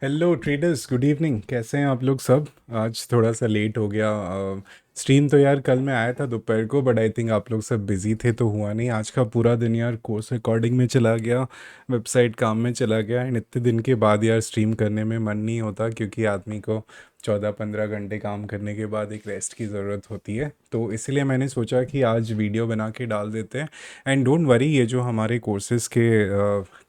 Hello traders, good evening. कैसे हैं आप लोग सब? आज थोड़ा सा लेट हो गया। स्ट्रीम तो यार कल मैं आया था दोपहर को, बट आई थिंक आप लोग सब बिजी थे तो हुआ नहीं। आज का पूरा दिन यार कोर्स रिकॉर्डिंग में चला गया, वेबसाइट काम में चला गया। एंड इतने दिन के बाद यार स्ट्रीम करने में मन नहीं होता, क्योंकि आदमी को 14-15 घंटे काम करने के बाद एक रेस्ट की ज़रूरत होती है। तो इसलिए मैंने सोचा कि आज वीडियो बना के डाल देते हैं। एंड डोंट वरी, ये जो हमारे कोर्सेज़ के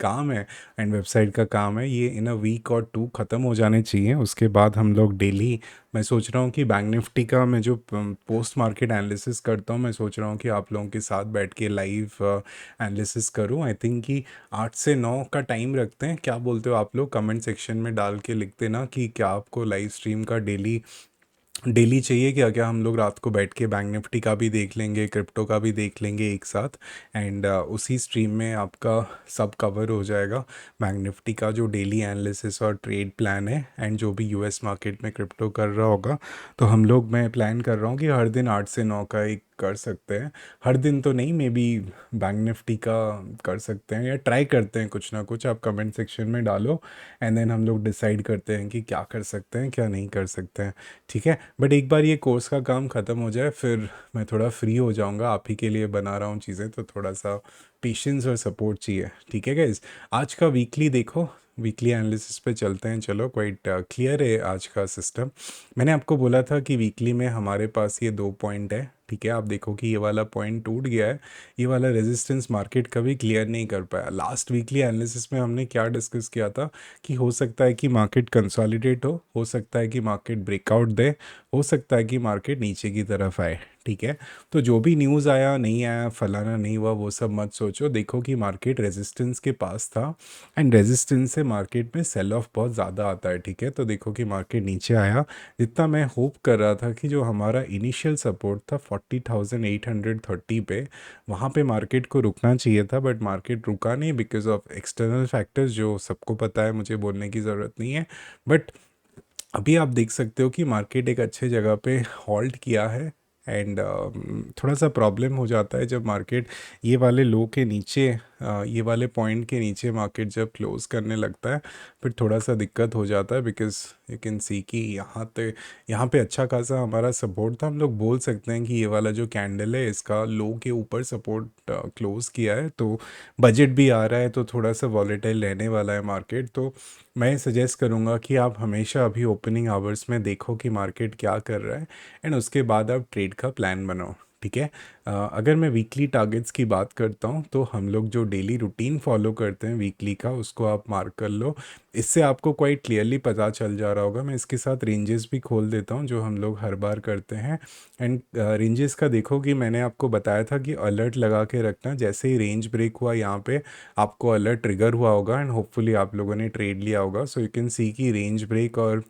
काम है एंड वेबसाइट का काम है, ये इन अ वीक और टू ख़त्म हो जाने चाहिए। उसके बाद हम लोग डेली, मैं सोच रहा हूँ कि बैंक निफ्टी का मैं जो पोस्ट मार्केट एनालिसिस करता हूँ, मैं सोच रहा हूँ कि आप लोगों के साथ बैठ के लाइव एनालिसिस करूँ। आई थिंक कि 8 से 9 का टाइम रखते हैं। क्या बोलते हो आप लोग? कमेंट सेक्शन में डाल के लिख देना कि क्या आपको लाइव स्ट्रीम का डेली डेली चाहिए। क्या क्या हम लोग रात को बैठ के बैंक निफ्टी का भी देख लेंगे, क्रिप्टो का भी देख लेंगे एक साथ। एंड उसी स्ट्रीम में आपका सब कवर हो जाएगा। बैंक निफ्टी का जो डेली एनालिसिस और ट्रेड प्लान है, एंड जो भी यूएस मार्केट में क्रिप्टो कर रहा होगा, तो हम लोग, मैं प्लान कर रहा हूँ कि हर दिन 8 से 9 का एक कर सकते हैं। हर दिन तो नहीं, मे बी बैंक निफ्टी का कर सकते हैं, या ट्राई करते हैं कुछ ना कुछ। आप कमेंट सेक्शन में डालो, एंड देन हम लोग डिसाइड करते हैं कि क्या कर सकते हैं, क्या नहीं कर सकते हैं। ठीक है, बट एक बार ये कोर्स का काम ख़त्म हो जाए, फिर मैं थोड़ा फ्री हो जाऊंगा। आप ही के लिए बना रहा हूँ चीज़ें, तो थोड़ा सा पेशेंस और सपोर्ट चाहिए। ठीक है गाइज, आज का वीकली देखो, वीकली एनालिसिस पे चलते हैं। चलो, क्वाइट क्लियर है आज का सिस्टम। मैंने आपको बोला था कि वीकली में हमारे पास ये 2 पॉइंट है। ठीक है, आप देखो कि ये वाला पॉइंट टूट गया है। ये वाला रेजिस्टेंस मार्केट कभी क्लियर नहीं कर पाया। लास्ट वीकली एनालिसिस में हमने क्या डिस्कस किया था कि हो सकता है कि मार्केट कंसोलिडेट हो सकता है कि मार्केट ब्रेकआउट दे, हो सकता है कि मार्केट नीचे की तरफ आए। ठीक है, तो जो भी न्यूज़ आया नहीं आया, फलाना नहीं हुआ, वो सब मत सोचो। देखो कि मार्केट रेजिस्टेंस के पास था, एंड रेजिस्टेंस से मार्केट में सेल ऑफ बहुत ज़्यादा आता है। ठीक है, तो देखो कि मार्केट नीचे आया। जितना मैं होप कर रहा था कि जो हमारा इनिशियल सपोर्ट था 40,830 पे, वहाँ पे मार्केट को रुकना चाहिए था, बट मार्केट रुका नहीं बिकॉज ऑफ एक्सटर्नल फैक्टर्स, जो सबको पता है, मुझे बोलने की ज़रूरत नहीं है। बट अभी आप देख सकते हो कि मार्केट एक अच्छे जगह पे हॉल्ट किया है। एंड थोड़ा सा प्रॉब्लम हो जाता है जब मार्केट ये वाले लो के नीचे, ये वाले पॉइंट के नीचे मार्केट जब क्लोज करने लगता है, फिर थोड़ा सा दिक्कत हो जाता है। बिकॉज यू कैन सी कि यहाँ पे अच्छा खासा हमारा सपोर्ट था। हम लोग बोल सकते हैं कि ये वाला जो कैंडल है, इसका लो के ऊपर सपोर्ट क्लोज किया है। तो बजट भी आ रहा है, तो थोड़ा सा वॉलेटाइल रहने वाला है मार्केट। तो मैं सजेस्ट करूँगा कि आप हमेशा अभी ओपनिंग आवर्स में देखो कि मार्केट क्या कर रहा है, एंड उसके बाद आप ट्रेड का प्लान बनाओ। ठीक है, अगर मैं वीकली टारगेट्स की बात करता हूँ, तो हम लोग जो डेली रूटीन फॉलो करते हैं वीकली का, उसको आप मार्क कर लो। इससे आपको क्वाइट क्लियरली पता चल जा रहा होगा। मैं इसके साथ रेंजेस भी खोल देता हूँ, जो हम लोग हर बार करते हैं। एंड रेंजेस का देखो कि मैंने आपको बताया था कि अलर्ट लगा के रखना। जैसे ही रेंज ब्रेक हुआ यहाँ पे, आपको अलर्ट ट्रिगर हुआ होगा, एंड होपफुली आप लोगों ने ट्रेड लिया होगा। सो यू कैन सी कि रेंज ब्रेक और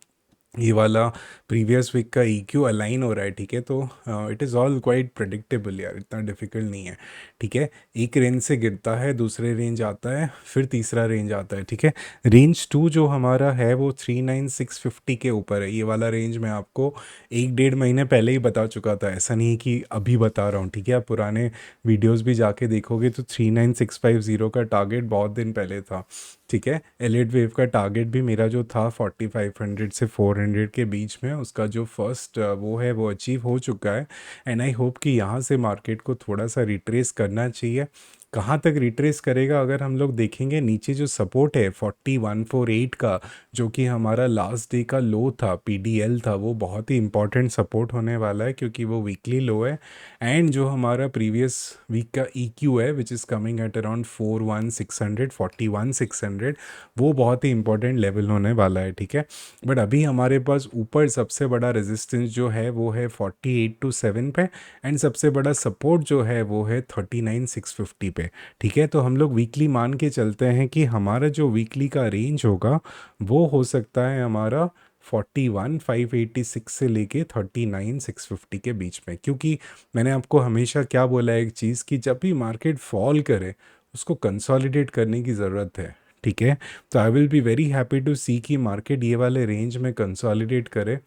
ये वाला प्रीवियस वीक का EQ अलाइन हो रहा है। ठीक है, तो it is all quite predictable यार, इतना डिफिकल्ट नहीं है। ठीक है, एक रेंज से गिरता है, दूसरे रेंज आता है, फिर तीसरा रेंज आता है। ठीक है, रेंज टू जो हमारा है वो 39,650 के ऊपर है। ये वाला रेंज मैं आपको 1-1.5 महीने पहले ही बता चुका था, ऐसा नहीं कि अभी बता रहा हूँ। ठीक है, आप पुराने वीडियोस भी जाके देखोगे तो 39,650 का टारगेट बहुत दिन पहले था। ठीक है, एलिट वेव का टारगेट भी मेरा जो था 4,500 से 400 के बीच में, उसका जो फर्स्ट वो है वो अचीव हो चुका है। एंड आई होप कि यहाँ से मार्केट को थोड़ा सा रिट्रेस करना चाहिए। कहाँ तक रिट्रेस करेगा? अगर हम लोग देखेंगे नीचे जो सपोर्ट है 4148 का, जो कि हमारा लास्ट डे का लो था, PDL था, वो बहुत ही इंपॉर्टेंट सपोर्ट होने वाला है, क्योंकि वो वीकली लो है। एंड जो हमारा प्रीवियस वीक का EQ है, which is coming at around 41,600 वो बहुत ही इंपॉर्टेंट लेवल होने वाला है। ठीक है, बट अभी हमारे पास ऊपर सबसे बड़ा रेजिस्टेंस जो है वो है 48 to 7 पे, एंड सबसे बड़ा सपोर्ट जो है वो है 39,650 पे। ठीक है, तो हम लोग वीकली मान के चलते हैं कि हमारा जो वीकली का रेंज होगा वो हो सकता है हमारा 41,586 से लेके 39,650 के बीच में। क्योंकि मैंने आपको हमेशा क्या बोला है, एक चीज़, कि जब भी मार्केट फॉल करे, उसको कंसोलिडेट करने की ज़रूरत है। ठीक है, तो I will be very happy to see कि मार्केट ये वाले रेंज में कंसोलिडेट करे,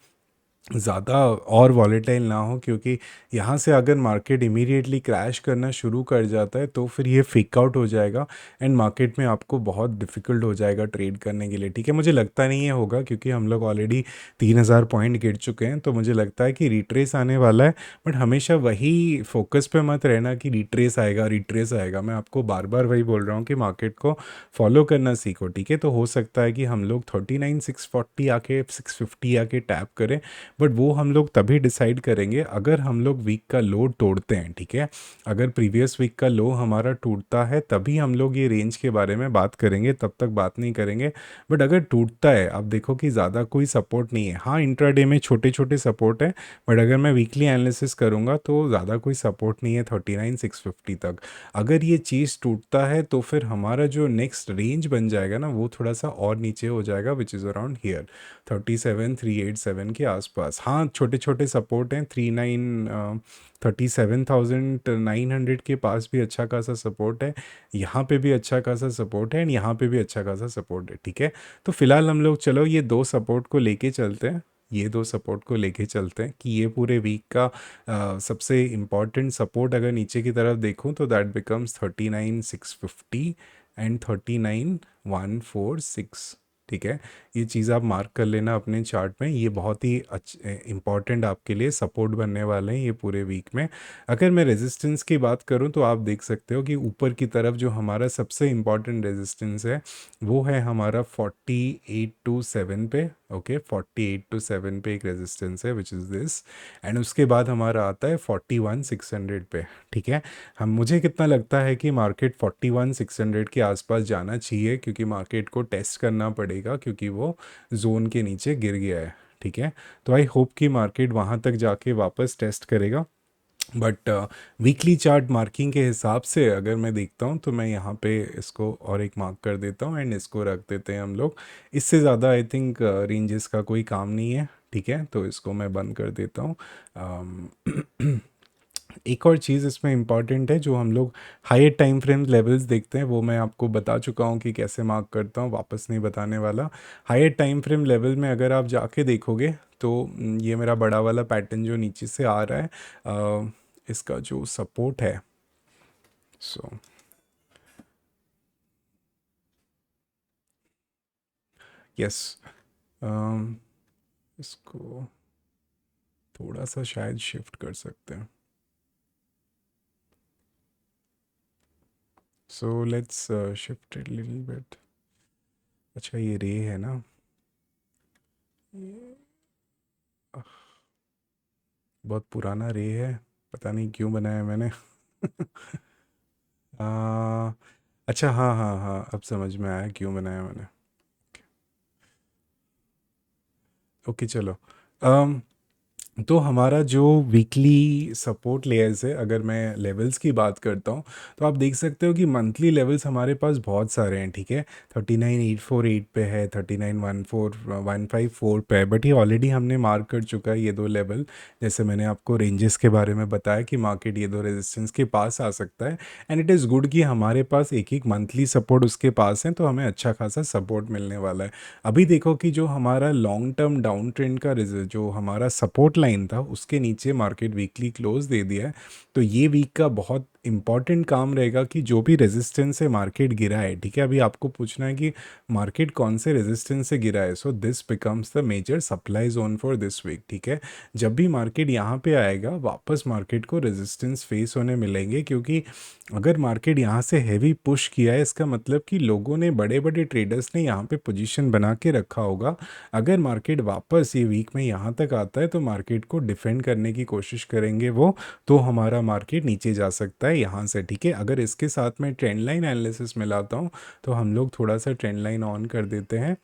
ज़्यादा और वॉलेटाइल ना हो, क्योंकि यहाँ से अगर मार्केट इमीडिएटली क्रैश करना शुरू कर जाता है तो फिर ये फेक आउट हो जाएगा एंड मार्केट में आपको बहुत डिफ़िकल्ट हो जाएगा ट्रेड करने के लिए। ठीक है, मुझे लगता नहीं है होगा, क्योंकि हम लोग ऑलरेडी 3,000 पॉइंट गिर चुके हैं, तो मुझे लगता है कि रिट्रेस आने वाला है। बट हमेशा वही फोकस पे मत रहना कि रिट्रेस आएगा रिट्रेस आएगा। मैं आपको बार बार वही बोल रहा हूँ कि मार्केट को फॉलो करना सीखो। ठीक है, तो हो सकता है कि हम लोग 39,640 आके 650 आके टैप करें, बट वो हम लोग तभी डिसाइड करेंगे अगर हम लोग वीक का लो तोड़ते हैं। ठीक है, अगर प्रीवियस वीक का लो हमारा टूटता है तभी हम लोग ये रेंज के बारे में बात करेंगे, तब तक बात नहीं करेंगे। बट अगर टूटता है, आप देखो कि ज़्यादा कोई सपोर्ट नहीं है। हाँ, इंट्राडे में छोटे छोटे सपोर्ट है, बट अगर मैं वीकली एनालिसिस करूँगा तो ज़्यादा कोई सपोर्ट नहीं है 39,650 तक। अगर ये चीज़ टूटता है तो फिर हमारा जो नेक्स्ट रेंज बन जाएगा ना, वो थोड़ा सा और नीचे हो जाएगा, विच इज़ अराउंड हियर 37,387 के आसपास। हाँ, छोटे छोटे सपोर्ट हैं, 37,900 के पास भी अच्छा खासा सपोर्ट है, यहाँ पे भी अच्छा खासा सपोर्ट है एंड यहाँ पे भी अच्छा खासा सपोर्ट है। ठीक है, तो फिलहाल हम लोग चलो ये दो सपोर्ट को लेके चलते हैं, ये दो सपोर्ट को लेके चलते हैं कि ये पूरे वीक का सबसे इम्पॉर्टेंट सपोर्ट अगर नीचे की तरफ देखूं तो दैट बिकम्स 39,650 एंड 39,146। ठीक है, ये चीज़ आप मार्क कर लेना अपने चार्ट में, ये बहुत ही इंपॉर्टेंट आपके लिए सपोर्ट बनने वाले हैं ये पूरे वीक में। अगर मैं रेजिस्टेंस की बात करूं तो आप देख सकते हो कि ऊपर की तरफ जो हमारा सबसे इम्पॉर्टेंट रेजिस्टेंस है वो है हमारा 48 to 7 पे। ओके, 48 to 7 पे एक रेजिस्टेंस है विच इज़ दिस, एंड उसके बाद हमारा आता है 41,600 पे। ठीक है, हम मुझे कितना लगता है कि मार्केट 41,600 के आसपास जाना चाहिए, क्योंकि मार्केट को टेस्ट करना पड़ेगा, क्योंकि वो जोन के नीचे गिर गया है। ठीक है, तो आई होप कि मार्केट वहाँ तक जाके वापस टेस्ट करेगा। बट वीकली चार्ट मार्किंग के हिसाब से अगर मैं देखता हूँ तो मैं यहाँ पे इसको और एक मार्क कर देता हूँ एंड इसको रख देते हैं हम लोग। इससे ज़्यादा आई थिंक रेंजेस का कोई काम नहीं है। ठीक है, तो इसको मैं बंद कर देता हूँ। एक और चीज़ इसमें इम्पॉर्टेंट है, जो हम लोग हायर टाइम फ्रेम लेवल्स देखते हैं वो मैं आपको बता चुका हूँ कि कैसे मार्क करता हूँ, वापस नहीं बताने वाला। हायर टाइम फ्रेम लेवल में अगर आप जाके देखोगे तो ये मेरा बड़ा वाला पैटर्न जो नीचे से आ रहा है, इसका जो सपोर्ट है, सो यस, इसको थोड़ा सा शायद शिफ्ट कर सकते हैं। So let's shift it little bit. अच्छा, ये रे है ना, ये बहुत पुराना रे है, पता नहीं क्यों बनाया मैंने। आ, अच्छा, हाँ हाँ हाँ, अब समझ में आया क्यों बनाया मैंने। ओके, चलो। अम तो हमारा जो वीकली सपोर्ट लेयर्स है, अगर मैं लेवल्स की बात करता हूँ तो आप देख सकते हो कि मंथली लेवल्स हमारे पास बहुत सारे हैं। ठीक है, 39,848 पे है, 39,154 पे है, बट ये ऑलरेडी हमने मार्क कर चुका है ये दो लेवल। जैसे मैंने आपको रेंजेस के बारे में बताया कि मार्केट ये दो रेजिस्टेंस के पास आ सकता है, एंड इट इज़ गुड कि हमारे पास एक एक मंथली सपोर्ट उसके पास है, तो हमें अच्छा खासा सपोर्ट मिलने वाला है। अभी देखो कि जो हमारा लॉन्ग टर्म डाउन ट्रेंड का जो हमारा सपोर्ट लाइन था उसके नीचे मार्केट वीकली क्लोज दे दिया है। तो ये वीक का बहुत इंपॉर्टेंट काम रहेगा कि जो भी रेजिस्टेंस से मार्केट गिरा है, ठीक है, अभी आपको पूछना है कि मार्केट कौन से रेजिस्टेंस से गिरा है। So this becomes the major supply zone for this week. ठीक है, जब भी मार्केट यहाँ पे आएगा वापस मार्केट को रेजिस्टेंस फेस होने मिलेंगे, क्योंकि अगर मार्केट यहाँ से हैवी पुश किया है इसका मतलब कि लोगों ने, बड़े बड़े ट्रेडर्स ने यहाँ पे पोजीशन बना के रखा होगा। अगर मार्केट वापस ये वीक में यहाँ तक आता है तो मार्केट को डिफेंड करने की कोशिश करेंगे वो, तो हमारा मार्केट नीचे जा सकता है यहाँ से। ठीक है, अगर इसके साथ में ट्रेंड लाइन एनालिसिस मिलाता हूँ तो हम लोग थोड़ा सा ट्रेंड लाइन ऑन कर देते हैं,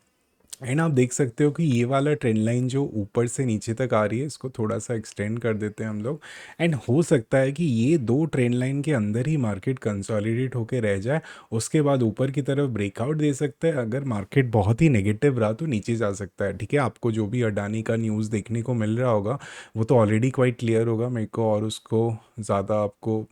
एंड आप देख सकते हो कि ये वाला ट्रेंड लाइन जो ऊपर से नीचे तक आ रही है इसको थोड़ा सा एक्सटेंड कर देते हैं हम लोग, एंड हो सकता है कि ये दो ट्रेंड लाइन के अंदर ही मार्केट कंसोलिडेट होकर रह जाए, उसके बाद ऊपर की तरफ ब्रेकआउट दे सकता है। अगर मार्केट बहुत ही नेगेटिव रहा तो नीचे जा सकता है। ठीक है, आपको जो भी अडानी का न्यूज़ देखने को मिल रहा होगा वो तो ऑलरेडी क्वाइट क्लियर होगा मेरे को, और उसको ज़्यादा आपको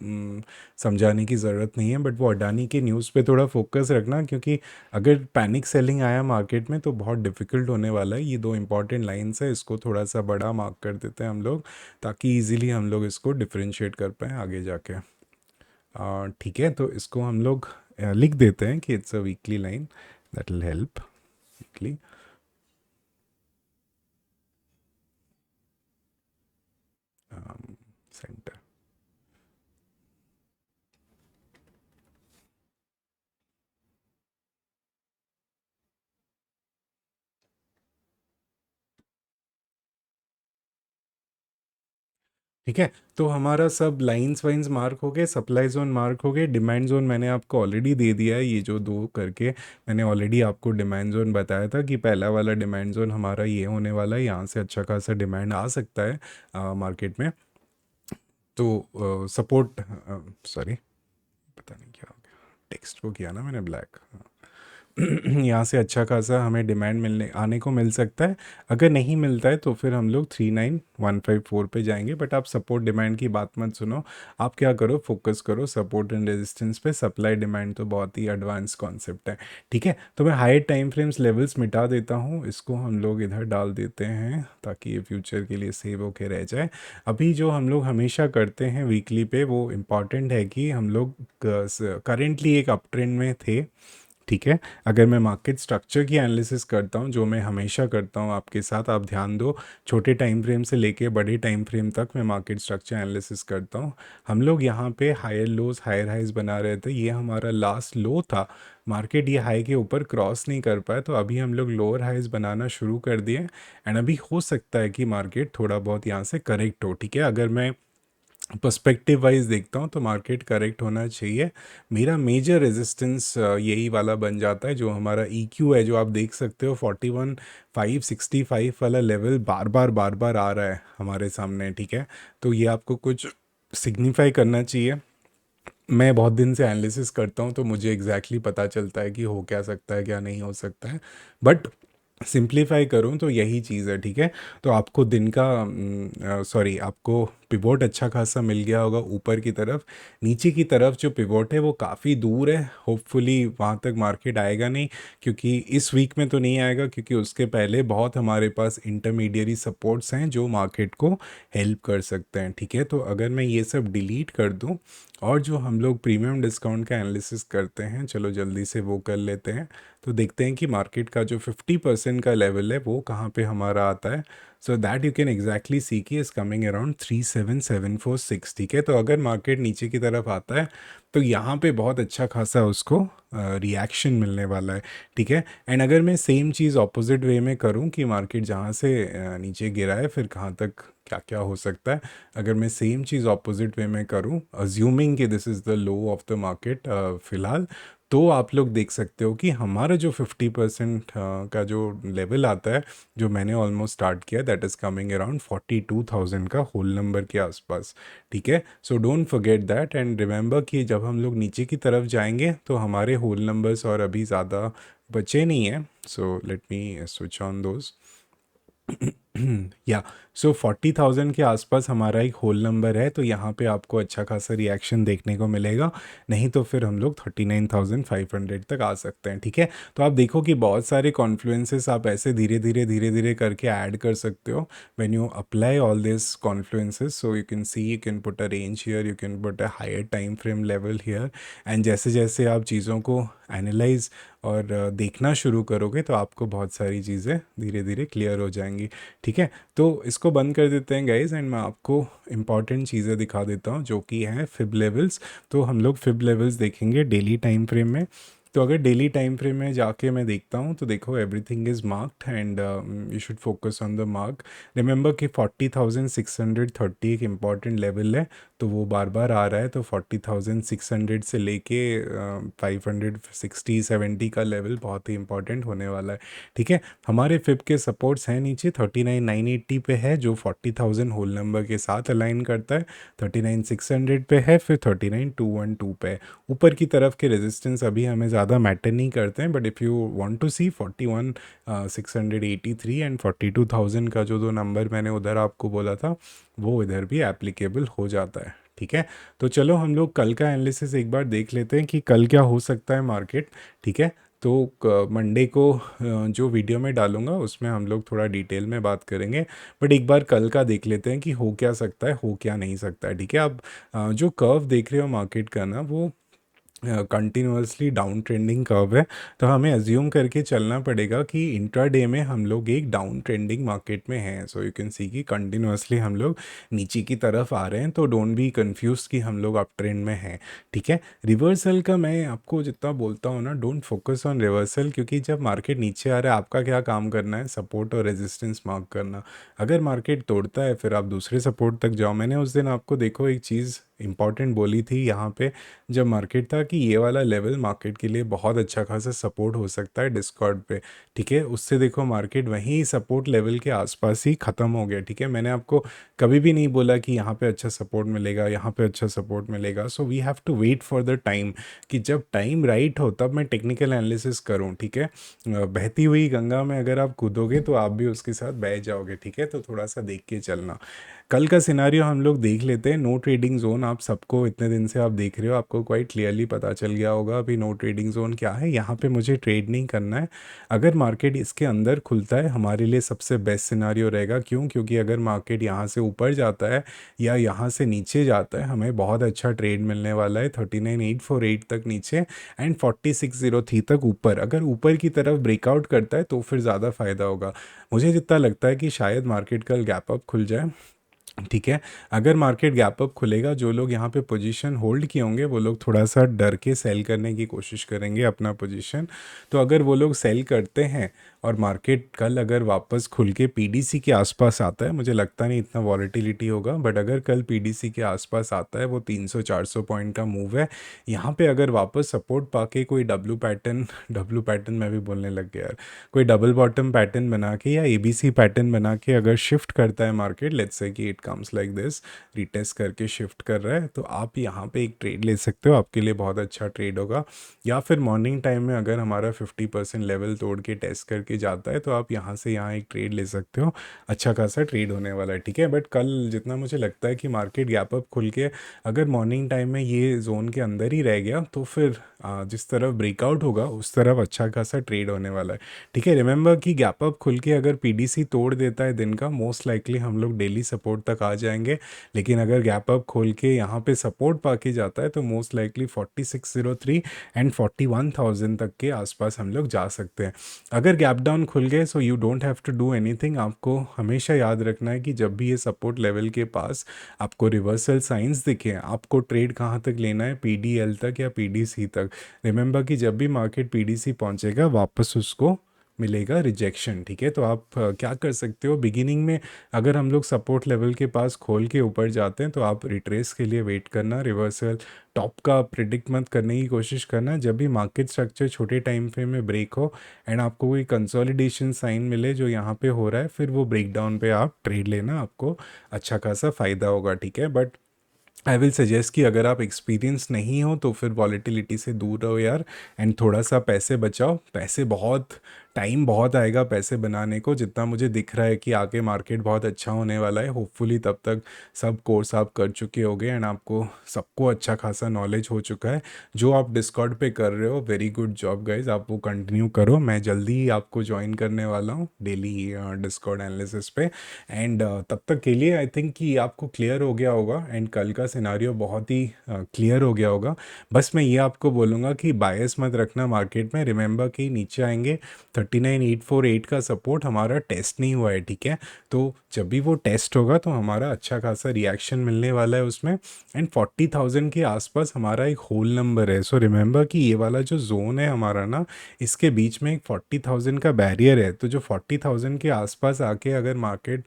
समझाने की ज़रूरत नहीं है, बट वो अडानी के न्यूज़ पे थोड़ा फोकस रखना, क्योंकि अगर पैनिक सेलिंग आया मार्केट में तो बहुत डिफ़िकल्ट होने वाला है। ये 2 इम्पॉर्टेंट लाइन्स है, इसको थोड़ा-सा बड़ा मार्क कर देते हैं हम लोग, ताकि ईज़िली हम लोग इसको डिफ़रेंशिएट कर पाएँ आगे जाके। ठीक है, तो इसको हम लोग लिख देते हैं कि it's a weekly line, that will help weekly. Centre. ठीक है, तो हमारा सब लाइन्स वाइन्स मार्क हो गए, सप्लाई ज़ोन मार्क हो गए, डिमांड ज़ोन मैंने आपको ऑलरेडी दे दिया है, ये जो 2 करके मैंने ऑलरेडी आपको डिमांड ज़ोन बताया था कि पहला वाला डिमांड ज़ोन हमारा ये होने वाला है, यहाँ से अच्छा खासा डिमांड आ सकता है मार्केट में। तो सपोर्ट, सॉरी, पता नहीं क्या हो गया, टेक्स्ट को किया ना मैंने ब्लैक। यहाँ से अच्छा खासा हमें डिमांड मिलने आने को मिल सकता है। अगर नहीं मिलता है तो फिर हम लोग 39154 पे जाएंगे, बट आप सपोर्ट डिमांड की बात मत सुनो। आप क्या करो, फोकस करो सपोर्ट एंड रेजिस्टेंस पे। सप्लाई डिमांड तो बहुत ही एडवांस कॉन्सेप्ट है। ठीक है, तो मैं हाई टाइम फ्रेम्स लेवल्स मिटा देता हूँ, इसको हम लोग इधर डाल देते हैं ताकि ये फ्यूचर के लिए सेव होके रह जाए। अभी जो हम लोग हमेशा करते हैं वीकली पे, वो इम्पॉर्टेंट है कि हम लोग करेंटली एक अप ट्रेंड में थे। ठीक है, अगर मैं मार्केट स्ट्रक्चर की एनालिसिस करता हूँ, जो मैं हमेशा करता हूँ आपके साथ, आप ध्यान दो, छोटे टाइम फ्रेम से लेके बड़े टाइम फ्रेम तक मैं मार्केट स्ट्रक्चर एनालिसिस करता हूँ। हम लोग यहाँ पे हायर लोज हायर हाइज बना रहे थे, ये हमारा लास्ट लो था। मार्केट ये हाई के ऊपर क्रॉस नहीं कर पाया, तो अभी हम लोग लोअर हाइज बनाना शुरू कर दिए। एंड अभी हो सकता है कि मार्केट थोड़ा बहुत यहाँ से करेक्ट हो। ठीक है, अगर मैं पर्सपेक्टिव वाइज देखता हूँ तो मार्केट करेक्ट होना चाहिए। मेरा मेजर रेजिस्टेंस यही वाला बन जाता है, जो हमारा EQ है, जो आप देख सकते हो 41,565 वाला लेवल बार बार आ रहा है हमारे सामने। ठीक है, तो ये आपको कुछ सिग्निफाई करना चाहिए। मैं बहुत दिन से एनालिसिस करता हूँ, तो मुझे एग्जैक्टली पता चलता है कि हो क्या सकता है, क्या नहीं हो सकता है। बट सिंप्लीफाई करूँ तो यही चीज़ है। ठीक है, तो आपको दिन का सॉरी, आपको पिवोट अच्छा खासा मिल गया होगा ऊपर की तरफ। नीचे की तरफ जो पिवोट है वो काफ़ी दूर है, होपफुली वहाँ तक मार्केट आएगा नहीं, क्योंकि इस वीक में तो नहीं आएगा, क्योंकि उसके पहले बहुत हमारे पास इंटरमीडियरी सपोर्ट्स हैं जो मार्केट को हेल्प कर सकते हैं। ठीक है, तो अगर मैं ये सब डिलीट कर दूँ और जो हम लोग प्रीमियम डिस्काउंट का एनालिसिस करते हैं, चलो जल्दी से वो कर लेते हैं। तो देखते हैं कि मार्केट का जो 50% का लेवल है वो कहाँ पे हमारा आता है। So that you can exactly see की इज़ कमिंग अराउंड 37746। ठीक है, तो अगर मार्केट नीचे की तरफ आता है तो यहाँ पे बहुत अच्छा खासा उसको रिएक्शन मिलने वाला है। ठीक है, एंड अगर मैं सेम चीज़ ऑपोजिट वे में करूँ कि मार्केट जहाँ से नीचे गिरा है फिर कहाँ तक क्या क्या हो सकता है, अगर मैं सेम चीज़ ऑपोजिट वे में करूँ, अज्यूमिंग कि this is the low of the market फ़िलहाल, तो आप लोग देख सकते हो कि हमारा जो 50% का जो लेवल आता है, जो मैंने ऑलमोस्ट स्टार्ट किया, दैट इज़ कमिंग अराउंड 42,000 का होल नंबर के आसपास। ठीक है, so don't forget that and remember कि जब हम लोग नीचे की तरफ जाएंगे तो हमारे होल नंबर्स और अभी ज़्यादा बचे नहीं हैं। So let me switch on those. या सो 40,000 के आसपास हमारा एक होल नंबर है, तो यहाँ पे आपको अच्छा खासा रिएक्शन देखने को मिलेगा। नहीं तो फिर हम लोग 39,500 तक आ सकते हैं। ठीक है, तो आप देखो कि बहुत सारे कॉन्फ्लुएंसेस आप ऐसे धीरे धीरे करके ऐड कर सकते हो। When you apply all this confluences, so you can see, you can put a range here, you can put a higher time frame level here. And जैसे जैसे आप चीज़ों को एनालाइज और देखना शुरू करोगे तो आपको बहुत सारी चीज़ें धीरे धीरे क्लियर हो जाएंगी। ठीक है, तो इसको बंद कर देते हैं गाइज, एंड मैं आपको इंपॉर्टेंट चीज़ें दिखा देता हूँ जो कि हैं फिब लेवल्स। तो हम लोग फिब लेवल्स देखेंगे डेली टाइम फ्रेम में। तो अगर डेली टाइम फ्रेम में जाके मैं देखता हूँ तो देखो everything is marked and you should focus on the mark. Remember कि 40,630 एक इम्पॉर्टेंट लेवल है, तो वो बार बार आ रहा है। तो 40,600 से लेके 560-70 का लेवल बहुत ही इंपॉर्टेंट होने वाला है। ठीक है, हमारे फिब के सपोर्ट्स हैं नीचे 39,980 पे है, जो 40,000 होल नंबर के साथ अलाइन करता है। 39,600 पे है, फिर 39,212 पे है। ऊपर की तरफ के रेजिस्टेंस अभी हमें ज़्यादा मैटर नहीं करते हैं, but if you want to see 41,683 and 42,000 का जो दो नंबर मैंने उधर आपको बोला था, वो इधर भी एप्लीकेबल हो जाता है। ठीक है, तो चलो हम लोग कल का एनालिसिस एक बार देख लेते हैं कि कल क्या हो सकता है मार्केट। ठीक है, तो मंडे को जो वीडियो मैं डालूँगा उसमें हम लोग थोड़ा डिटेल में बात करेंगे। बट एक बार कल का देख लेते हैं कि हो क्या सकता है, हो क्या नहीं सकता है, ठीक है? आप जो कर्व देख रहे हो मार्केट का ना, वो कंटिन्यूअसली डाउन ट्रेंडिंग कर्व है। तो हमें अज्यूम करके चलना पड़ेगा कि इंट्राडे में हम लोग एक डाउन ट्रेंडिंग मार्केट में हैं। सो यू कैन सी कि कंटिन्यूअसली हम लोग नीचे की तरफ आ रहे हैं, तो डोंट बी कंफ्यूज कि हम लोग अप ट्रेंड में हैं, ठीक है? रिवर्सल का मैं आपको जितना बोलता हूँ ना, डोंट फोकस ऑन रिवर्सल, क्योंकि जब मार्केट नीचे आ रहा है आपका क्या काम करना है, सपोर्ट और रेजिस्टेंस मार्क करना। अगर मार्केट तोड़ता है फिर आप दूसरे सपोर्ट तक जाओ। मैंने उस दिन आपको देखो एक चीज़ इंपॉर्टेंट बोली थी यहाँ पे जब मार्केट था, कि ये वाला लेवल मार्केट के लिए बहुत अच्छा खासा सपोर्ट हो सकता है डिस्कॉर्ड पे, ठीक है? उससे देखो मार्केट वहीं सपोर्ट लेवल के आसपास ही ख़त्म हो गया, ठीक है? मैंने आपको कभी भी नहीं बोला कि यहाँ पे अच्छा सपोर्ट मिलेगा, यहाँ पे अच्छा सपोर्ट मिलेगा। So we have to wait for the time, कि जब टाइम राइट हो तब मैं टेक्निकल एनालिसिस करूँ, ठीक है? बहती हुई गंगा में अगर आप कूदोगे तो आप भी उसके साथ बह जाओगे, ठीक है? तो थोड़ा सा देख के चलना। कल का सिनारियो हम लोग देख लेते हैं। नो ट्रेडिंग जोन, आप सबको इतने दिन से आप देख रहे हो, आपको क्वाइट क्लियरली पता चल गया होगा अभी नो ट्रेडिंग जोन क्या है। यहाँ पे मुझे ट्रेड नहीं करना है। अगर मार्केट इसके अंदर खुलता है हमारे लिए सबसे बेस्ट सिनारियो रहेगा। क्यों? क्योंकि अगर मार्केट यहाँ से ऊपर जाता है या यहाँ से नीचे जाता है, हमें बहुत अच्छा ट्रेड मिलने वाला है 39,848 तक नीचे एंड 4603 तक ऊपर। अगर ऊपर की तरफ ब्रेकआउट करता है तो फिर ज़्यादा फ़ायदा होगा। मुझे जितना लगता है कि शायद मार्केट कल गैप अप खुल जाए, ठीक है? अगर मार्केट गैप अप खुलेगा, जो लोग यहाँ पे पोजीशन होल्ड किए होंगे वो लोग थोड़ा सा डर के सेल करने की कोशिश करेंगे अपना पोजीशन। तो अगर वो लोग सेल करते हैं और मार्केट कल अगर वापस खुल के पीडीसी के आसपास आता है, मुझे लगता नहीं इतना वॉलेटिलिटी होगा, बट अगर कल पीडीसी के आसपास आता है, वो 300-400 पॉइंट का मूव है, यहाँ पे अगर वापस सपोर्ट पाके कोई डब्लू पैटर्न मैं भी बोलने लग गया यार, कोई डबल बॉटम पैटर्न बना के या एबीसी पैटर्न बना के अगर शिफ्ट करता है मार्केट, लेट्स से कि it comes like this, retest करके शिफ्ट कर रहा है, तो आप यहाँ पे एक ट्रेड ले सकते हो, आपके लिए बहुत अच्छा ट्रेड होगा। या फिर मॉर्निंग टाइम में अगर हमारा 50% लेवल तोड़ के टेस्ट करके जाता है, तो आप यहाँ से यहाँ एक ट्रेड ले सकते हो। अच्छा खासा ट्रेड होने वाला है, ठीक है? बट कल जितना मुझे लगता है कि मार्केट गैप अप खुल के अगर मॉर्निंग टाइम में ये जोन के अंदर ही रह गया, तो फिर जिस तरफ ब्रेकआउट होगा उस तरफ अच्छा खासा ट्रेड होने वाला है, ठीक है? रिमेंबर कि गैप अप खुल के अगर पीडीसी तोड़ देता है दिन का, मोस्ट लाइकली हम लोग डेली सपोर्ट तक आ जाएंगे। लेकिन अगर गैप अप खोल के यहाँ पे सपोर्ट पाके जाता है, तो मोस्ट लाइकली 4603 एंड 41,000 तक के आसपास हम लोग जा सकते हैं। अगर गैप डाउन खुल गए, so you don't have to do anything. आपको हमेशा याद रखना है कि जब भी ये सपोर्ट लेवल के पास आपको रिवर्सल साइंस दिखे, आपको ट्रेड कहाँ तक लेना है, पीडीएल तक या पीडीसी तक। रिमेंबर कि जब भी मार्केट पीडीसी पहुंचेगा वापस उसको मिलेगा रिजेक्शन, ठीक है? तो आप क्या कर सकते हो बिगिनिंग में, अगर हम लोग सपोर्ट लेवल के पास खोल के ऊपर जाते हैं तो आप रिट्रेस के लिए वेट करना, रिवर्सल टॉप का प्रिडिक्ट मत करने की कोशिश करना। जब भी मार्केट स्ट्रक्चर छोटे टाइम फ्रेम में ब्रेक हो एंड आपको कोई कंसोलिडेशन साइन मिले जो यहाँ पे हो रहा है, फिर वो ब्रेक डाउन पे आप ट्रेड लेना, आपको अच्छा खासा फ़ायदा होगा, ठीक है? बट आई विल सजेस्ट कि अगर आप एक्सपीरियंस नहीं हो तो फिर वॉलेटिलिटी से दूर रहो यार, एंड थोड़ा सा पैसे बचाओ। पैसे बहुत, टाइम बहुत आएगा पैसे बनाने को। जितना मुझे दिख रहा है कि आगे मार्केट बहुत अच्छा होने वाला है, होपफुली तब तक सब कोर्स आप कर चुके होगे एंड आपको सबको अच्छा खासा नॉलेज हो चुका है। जो आप डिस्कॉर्ड पे कर रहे हो, वेरी गुड जॉब गाइज, आप वो कंटिन्यू करो। मैं जल्दी ही आपको ज्वाइन करने वाला हूँ डेली डिस्कॉर्ड एनालिसिस पे। एंड तब तक के लिए आई थिंक कि आपको क्लियर हो गया होगा एंड कल का सिनारियो बहुत ही क्लियर हो गया होगा। बस मैं ये आपको बोलूँगा कि बायस मत रखना मार्केट में। रिमेंबर कि नीचे आएंगे, 39,848 का सपोर्ट हमारा टेस्ट नहीं हुआ है, ठीक है? तो जब भी वो टेस्ट होगा तो हमारा अच्छा खासा रिएक्शन मिलने वाला है उसमें, एंड 40,000 के आसपास हमारा एक होल नंबर है। सो रिमेंबर कि ये वाला जो जोन है हमारा ना, इसके बीच में एक 40,000 का बैरियर है। तो जो 40,000 के आसपास आके अगर मार्केट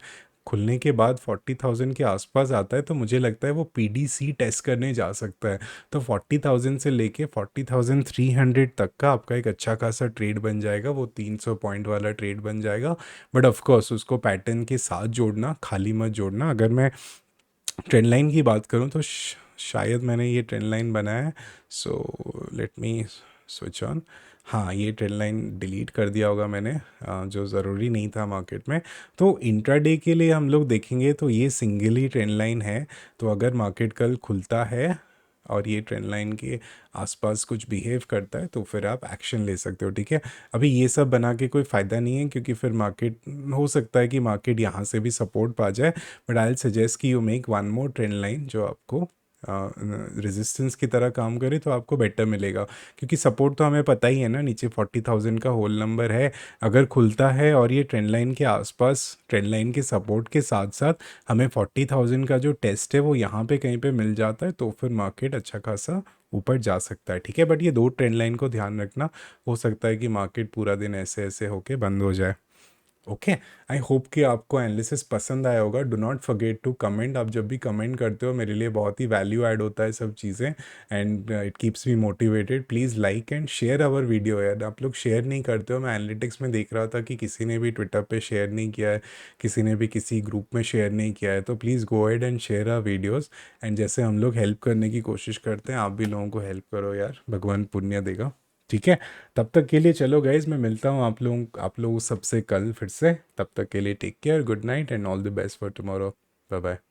खुलने के बाद 40,000 के आसपास आता है, तो मुझे लगता है वो पीडीसी टेस्ट करने जा सकता है। तो 40,000 से लेके 40,300 तक का आपका एक अच्छा खासा ट्रेड बन जाएगा, वो 300 पॉइंट वाला ट्रेड बन जाएगा। बट ऑफ कोर्स उसको पैटर्न के साथ जोड़ना, खाली मत जोड़ना। अगर मैं ट्रेंड लाइन की बात करूँ तो शायद मैंने ये ट्रेंड लाइन बनाया है, so let me switch on. हाँ, ये ट्रेंड लाइन डिलीट कर दिया होगा मैंने, जो ज़रूरी नहीं था मार्केट में। तो इंट्राडे के लिए हम लोग देखेंगे तो ये सिंगल ही ट्रेंड लाइन है। तो अगर मार्केट कल खुलता है और ये ट्रेंड लाइन के आसपास कुछ बिहेव करता है तो फिर आप एक्शन ले सकते हो, ठीक है। अभी ये सब बना के कोई फ़ायदा नहीं है, क्योंकि फिर मार्केट, हो सकता है कि मार्केट यहाँ से भी सपोर्ट पा जाए, बट आई विल सजेस्ट कि you make one more trend line जो आपको रेजिस्टेंस की तरह काम करे, तो आपको बेटर मिलेगा। क्योंकि सपोर्ट तो हमें पता ही है ना, नीचे 40,000 का होल नंबर है। अगर खुलता है और ये ट्रेंड लाइन के आसपास, ट्रेंड लाइन के सपोर्ट के साथ साथ हमें 40,000 का जो टेस्ट है वो यहाँ पे कहीं पे मिल जाता है, तो फिर मार्केट अच्छा खासा ऊपर जा सकता है, ठीक है। बट ये दो ट्रेंड लाइन को ध्यान रखना, हो सकता है कि मार्केट पूरा दिन ऐसे ऐसे होके बंद हो जाए। ओके, आई होप कि आपको एनालिसिस पसंद आया होगा। Do not forget to comment. आप जब भी कमेंट करते हो मेरे लिए बहुत ही वैल्यू ऐड होता है सब चीज़ें, and it keeps me motivated. Please like and share our video यार, आप लोग शेयर नहीं करते हो। मैं एनालिटिक्स में देख रहा था कि किसी ने भी ट्विटर पे शेयर नहीं किया है, किसी ने भी किसी ग्रुप में शेयर नहीं किया है, तो please go ahead and share our videos. And जैसे हम लोग हेल्प करने की कोशिश करते हैं, आप भी लोगों को हेल्प करो यार, भगवान पुण्य देगा, ठीक है। तब तक के लिए चलो गाइज, मैं मिलता हूँ आप लोगों सबसे कल फिर से। तब तक के लिए take care, good night and all the best for tomorrow. Bye bye.